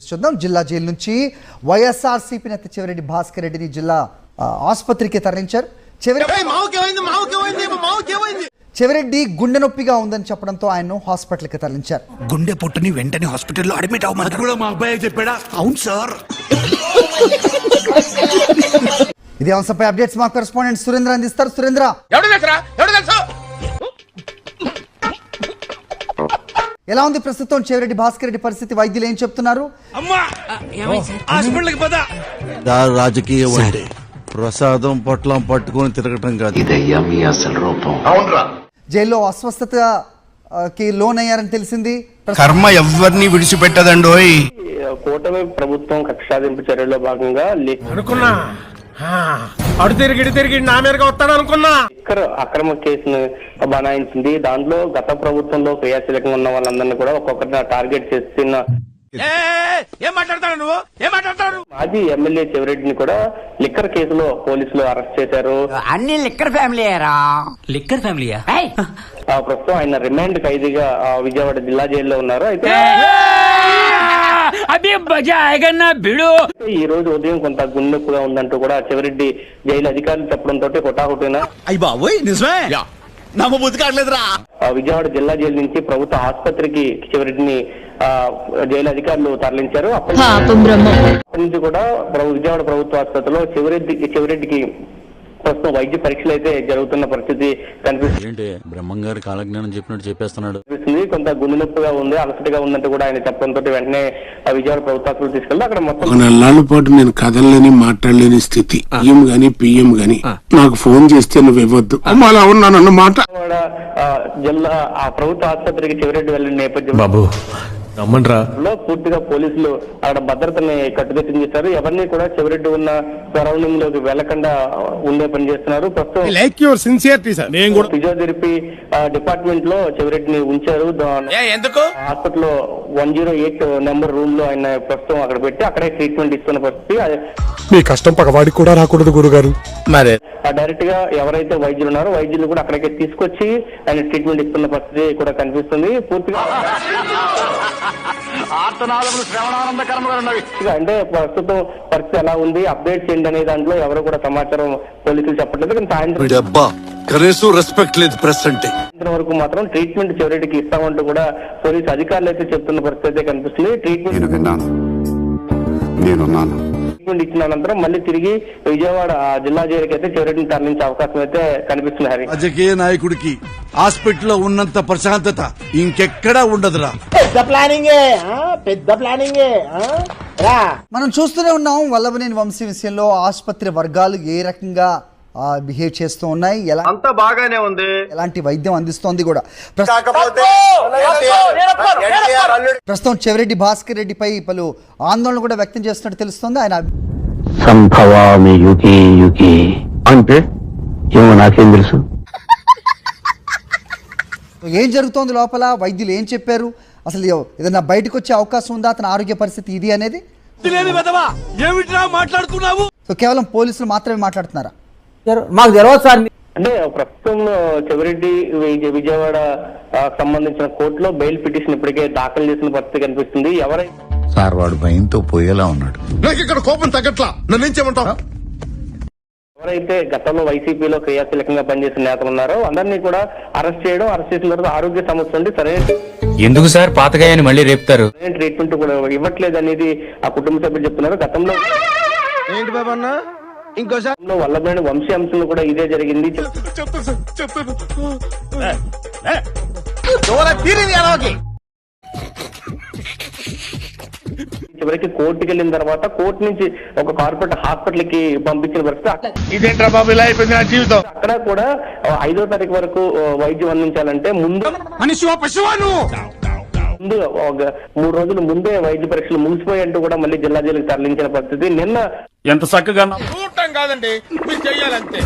చూద్దాం. జిల్లా జైలు నుంచి వైఎస్ఆర్సీపీ నేత చెవిరెడ్డి భాస్కర్ రెడ్డిని జిల్లా ఆసుపత్రికి తరలించారు. చెవిరెడ్డి గుండె నొప్పిగా ఉందని చెప్పడంతో ఆయన్ను హాస్పిటల్కి తరలించారు. గుండె పొట్టుని వెంటనే హాస్పిటల్లో అడ్మిట్ అవ్వమని కూడా మా అబ్బాయి చెప్పాడా? అవును సార్. ఇదే అంశంపై అప్డేట్స్ మా కరెస్పాండెంట్ సురేంద్ర అందిస్తారు. సురేంద్ర, ఎలా ఉంది ప్రస్తుతం చెవిరెడ్డి భాస్కర్ రెడ్డి పరిస్థితి? వైద్యులు ఏం చెప్తున్నారు? రాజకీయ ప్రసాదం పొట్లం పట్టుకొని తిరగటం కాదు, ఇదయ్యా మీ అసలు రూపం. జైల్లో అస్వస్థతకి లోనయ్యారని తెలిసింది. కర్మ ఎవరిని విడిచిపెట్టదండోయ్. కూటమి ప్రభుత్వం కక్ష సాధింపు చర్యల్లో భాగంగా అనుకున్నా అడు తిరిగి నా మీదగా వస్తాడు అనుకున్నా అక్రమ కేసును బనాయించింది. దాంట్లో గత ప్రభుత్వంలో క్రియాశీలకంగా ఉన్న వాళ్ళందరినీ కూడా ఒక్కొక్కరిని టార్గెట్ చేస్తున్న మాజీ ఎమ్మెల్యే చెవిరెడ్డిని కూడా లిక్కర్ కేసులో పోలీసులు అరెస్ట్ చేశారు. అన్ని లిక్కర్ ఫ్యామిలీయా ప్రస్తుతం ఆయన రిమాండ్ ఖైదీగా విజయవాడ జిల్లా జైల్లో ఉన్నారు. అయితే ఈ రోజు ఉదయం కొంత గుండెప్పుగా ఉందంటూ కూడా చెవిరెడ్డి జైలు అధికారులు చెప్పడంతో హుటాహుటిన విజయవాడ జిల్లా జైలు నుంచి ప్రభుత్వ ఆసుపత్రికి చెవిరెడ్డిని జైలు అధికారులు తరలించారు. అప్పటి నుంచి కూడా విజయవాడ ప్రభుత్వ ఆసుపత్రిలో చెవిరెడ్డికి ప్రస్తుతం వైద్య పరీక్షలు అయితే జరుగుతున్న పరిస్థితి కనిపిస్తుంది. బ్రహ్మంగారి కాలజ్ఞానం చెప్పినట్టు చెప్పేస్తున్నాడు. కొంత గుండె నొప్పిగా ఉంది, అలసటగా ఉందంటే కూడా ఆయన చెప్పడంతో వెంటనే విజయవాడ ప్రభుత్వ ఆసుపత్రికి తీసుకెళ్తే అక్కడ మొత్తం నెలల పాటు నేను కదలలేని మాట్లాడలేని స్థితి. పిఎం గాని పిఎం గాని నాకు ఫోన్ చేస్తే నువ్వు ఇవ్వద్దు అలా ఉన్నాను అన్నమాట. జిల్లా ప్రభుత్వ ఆసుపత్రికి చెవిరెడ్డి వెళ్లిన నేపథ్యం బాబు పూర్తిగా పోలీసులు అక్కడ భద్రతని కట్టుదిట్టం చేశారు. ఎవరిని కూడా చెవిరెడ్డి ఉన్న సరౌండింగ్ లోకి వెళ్లకుండా ఉండే పని చేస్తున్నారు. ప్రస్తుతం ఫిజియోథెరపీ డిపార్ట్మెంట్ లో చెవిరెడ్డిని ఉంచారు. హాస్పిటల్ 108 నెంబర్ రూమ్ లో ఆయన ప్రస్తుతం అక్కడ పెట్టి అక్కడే ట్రీట్మెంట్ ఇస్తున్న పరిస్థితి. మీ కష్టం పగవాడికి కూడా రాకూడదు గురుగారు. మరి డైరెక్ట్ గా ఎవరైతే వైద్యులు ఉన్నారో వైద్యులు కూడా అక్కడికి తీసుకొచ్చి ఆయన ట్రీట్మెంట్ ఇస్తున్న పరిస్థితి కూడా కనిపిస్తుంది. పూర్తిగా అంటే ప్రస్తుతం పరిస్థితి ఎలా ఉంది, అప్డేట్ చేయండి అనే దాంట్లో ఎవరు కూడా సమాచారం పోలీసులు చెప్పట్లేదు. కానీ సాయంత్రం రెస్పెక్ట్ లేదు ప్రెస్ అంటే వరకు మాత్రం ట్రీట్మెంట్ చెవిరెడ్డికి ఇస్తామంటూ కూడా పోలీసు అధికారులు అయితే చెప్తున్న పరిస్థితి అయితే కనిపిస్తుంది. ట్రీట్మెంట్ ఇచ్చిన అనంతరం మళ్ళీ తిరిగి విజయవాడ జిల్లా జైలుకి అయితే చెవిరెడ్డిని తరలించే అవకాశం అయితే కనిపిస్తుంది. హరి, రాజకీయ నాయకుడికి హాస్పిటల్లో ఉన్నంత ప్రశాంతత ఇంకెక్కడా ఉండదురా. పెద్ద ప్లానింగే మనం చూస్తూనే ఉన్నాం వల్లభనేని వంశీ విషయంలో ఆసుపత్రి వర్గాలు ఏ రకంగా బిహేవ్ చేస్తూ ఉన్నాయి, అంతా బాగానే ఉంది, ఎలాంటి వైద్యం అందిస్తోంది కూడా. ప్రస్తుతం చెవిరెడ్డి భాస్కర్ రెడ్డిపై పలు ఆందోళన కూడా వ్యక్తం చేస్తున్నట్టు తెలుస్తోంది. ఆయన సంభవామి యుగే యుగే అంటే ఏమో నాకేం తెలుసు. ఏం జరుగుతోంది లోపల, వైద్యులు ఏం చెప్పారు, అసలు ఏదైనా బయటకు వచ్చే అవకాశం ఉందా, అతని ఆరోగ్య పరిస్థితి ఇది అనేది సో కేవలం పోలీసులు మాత్రమే మాట్లాడుతున్నారా? మాకు తెలియదు సార్. అంటే ప్రస్తుతం చెవిరెడ్డి విజయవాడ సంబంధించిన కోర్టులో బెయిల్ పిటిషన్ ఇప్పటికే దాఖలు చేసిన పరిస్థితి కనిపిస్తుంది. సార్ వాడు భయంతో పోయేలా ఉన్నాడు. నాకు ఇక్కడ కోపం తగ్గట్లా, నన్ను ఏం చేయమంటావు? ఎవరైతే గతంలో వైసీపీలో క్రియాశీలకంగా పనిచేసిన నేతలు ఉన్నారో అందరినీ కూడా అరెస్ట్ చేసిన తర్వాత ఆరోగ్య సమస్య ఉండి సరైన ఎందుకు సార్ పాతగాయని మళ్ళీ రేపుతారు, ట్రీట్మెంట్ కూడా ఇవ్వట్లేదు అనేది ఆ కుటుంబ సభ్యులు చెప్తున్నారు. గతంలో వల్లభనేని వంశీ అంశంలో కూడా ఇదే జరిగింది. చివరికి కోర్టుకి వెళ్ళిన తర్వాత కోర్టు నుంచి ఒక కార్పొరేట్ హాస్పిటల్ కి పంపించిన పరిస్థితి. అక్కడ కూడా 5వ తారీఖు వరకు వైద్యం అందించాలంటే ముందు 3 రోజుల ముందే వైద్య పరీక్షలు ముగిసిపోయంటూ కూడా మళ్ళీ జిల్లా జైలుకి తరలించిన పరిస్థితి. నిన్న ఎంత చక్కగా కాదండి మీరు చెయ్యాలంతే.